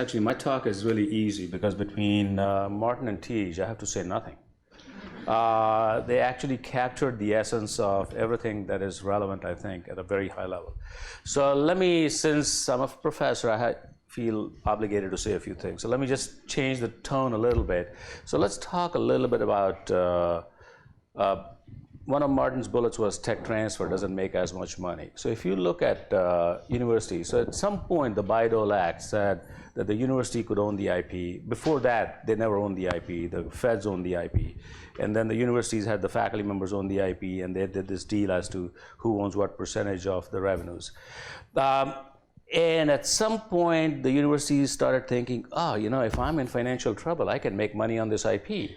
Actually, my talk is really easy because between Martin and Tej, I have to say nothing. They actually captured the essence of everything that is relevant, I think, at a very high level. So let me, since I'm a professor, feel obligated to say a few things. So let me just change the tone a little bit. So let's talk a little bit about one of Martin's bullets was tech transfer doesn't make as much money. So if you look at universities, so at some point the Bayh-Dole Act said that the university could own the IP. Before that, they never owned the IP. The feds owned the IP. And then the universities had the faculty members own the IP, and they did this deal as to who owns what percentage of the revenues. And at some point, the universities started thinking, oh, you know, if I'm in financial trouble, I can make money on this IP.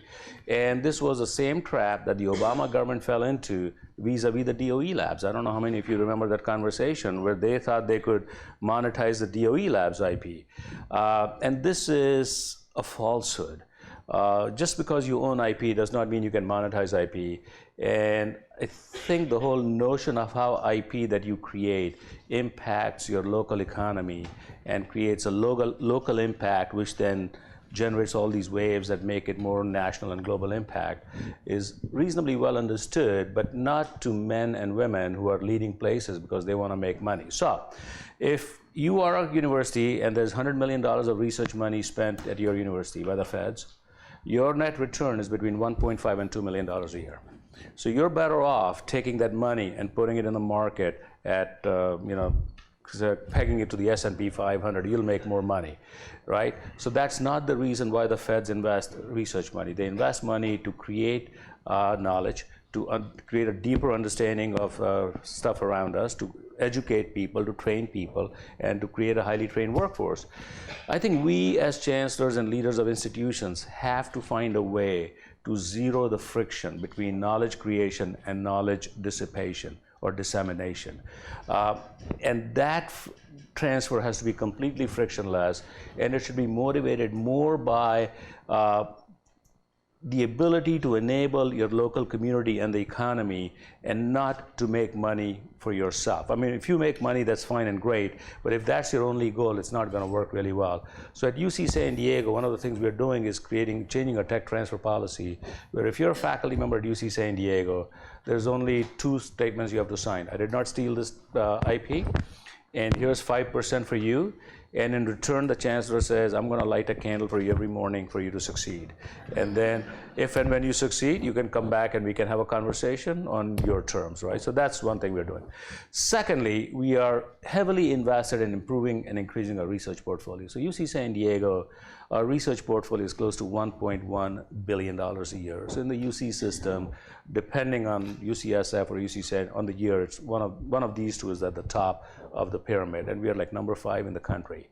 And this was the same trap that the Obama government fell into vis-a-vis the DOE labs. I don't know how many of you remember that conversation where they thought they could monetize the DOE labs IP. And this is a falsehood. Just because you own IP does not mean you can monetize IP. And I think the whole notion of how IP that you create impacts your local economy and creates a local impact, which then generates all these waves that make it more national and global impact, is reasonably well understood, but not to men and women who are leading places because they want to make money. So if you are a university and there's $100 million of research money spent at your university by the feds, your net return is between $1.5 and $2 million a year. So you're better off taking that money and putting it in the market at, pegging it to the S&P 500, you'll make more money, right? So that's not the reason why the feds invest research money. They invest money to create knowledge, to create a deeper understanding of stuff around us, to educate people, to train people, and to create a highly trained workforce. I think we as chancellors and leaders of institutions have to find a way to zero the friction between knowledge creation and knowledge dissipation or dissemination. And that transfer has to be completely frictionless, and it should be motivated more by the ability to enable your local community and the economy, and not to make money for yourself. I mean, if you make money, that's fine and great, but if that's your only goal, it's not going to work really well. So at UC San Diego, one of the things we're doing is changing our tech transfer policy, where if you're a faculty member at UC San Diego, there's only 2 statements you have to sign. I did not steal this IP, and here's 5% for you. And in return, the chancellor says, I'm going to light a candle for you every morning for you to succeed. And then if and when you succeed, you can come back and we can have a conversation on your terms, right? So that's one thing we're doing. Secondly, we are heavily invested in improving and increasing our research portfolio. So UC San Diego, our research portfolio is close to $1.1 billion a year. So in the UC system, depending on UCSF or UC San, on the year, it's one of these two is at the top of the pyramid, and we are like number 5 in the country,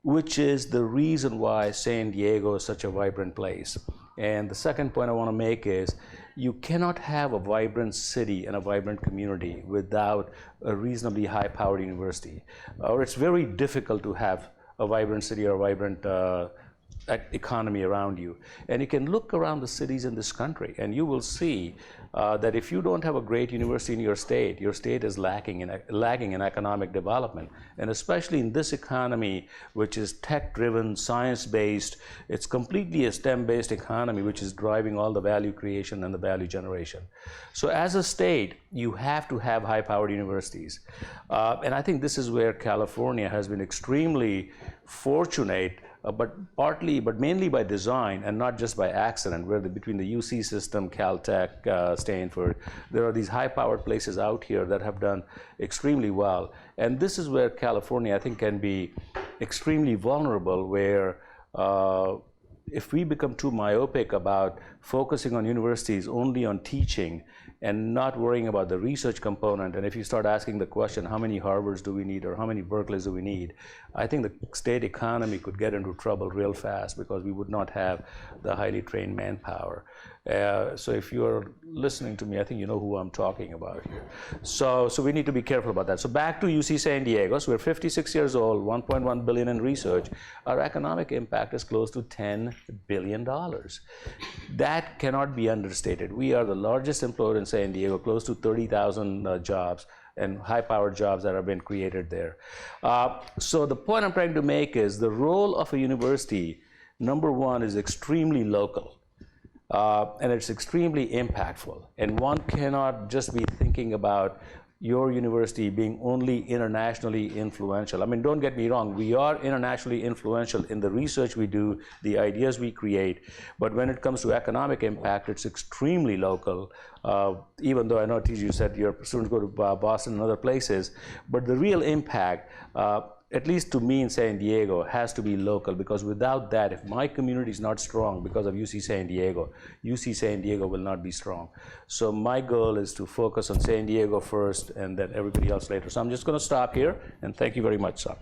which is the reason why San Diego is such a vibrant place. And the second point I want to make is you cannot have a vibrant city and a vibrant community without a reasonably high-powered university, or it's very difficult to have a vibrant city or a vibrant economy around you. And you can look around the cities in this country and you will see that if you don't have a great university in your state is lagging in economic development. And especially in this economy, which is tech-driven, science-based, it's completely a STEM-based economy, which is driving all the value creation and the value generation. So as a state, you have to have high-powered universities. And I think this is where California has been extremely fortunate, but mainly by design and not just by accident, where between the UC system, Caltech, Stanford, there are these high-powered places out here that have done extremely well. And this is where California, I think, can be extremely vulnerable, where if we become too myopic about focusing on universities only on teaching and not worrying about the research component, and if you start asking the question, how many Harvards do we need or how many Berkeleys do we need, I think the state economy could get into trouble real fast because we would not have the highly trained manpower. So if you're listening to me, I think you know who I'm talking about here. So we need to be careful about that. So back to UC San Diego. So we're 56 years old, 1.1 billion in research. Our economic impact is close to $10 billion. That cannot be understated. We are the largest employer in San Diego, close to 30,000 jobs. and high-powered jobs that have been created there. So the point I'm trying to make is the role of a university, number one, is extremely local. And it's extremely impactful. And one cannot just be thinking about your university being only internationally influential. I mean, don't get me wrong, we are internationally influential in the research we do, the ideas we create, but when it comes to economic impact, it's extremely local. Even though I know, TG, you said your students go to Boston and other places, but the real impact, at least to me in San Diego, has to be local, because without that, if my community is not strong because of UC San Diego will not be strong. So my goal is to focus on San Diego first and then everybody else later. So I'm just going to stop here, and thank you very much, sir.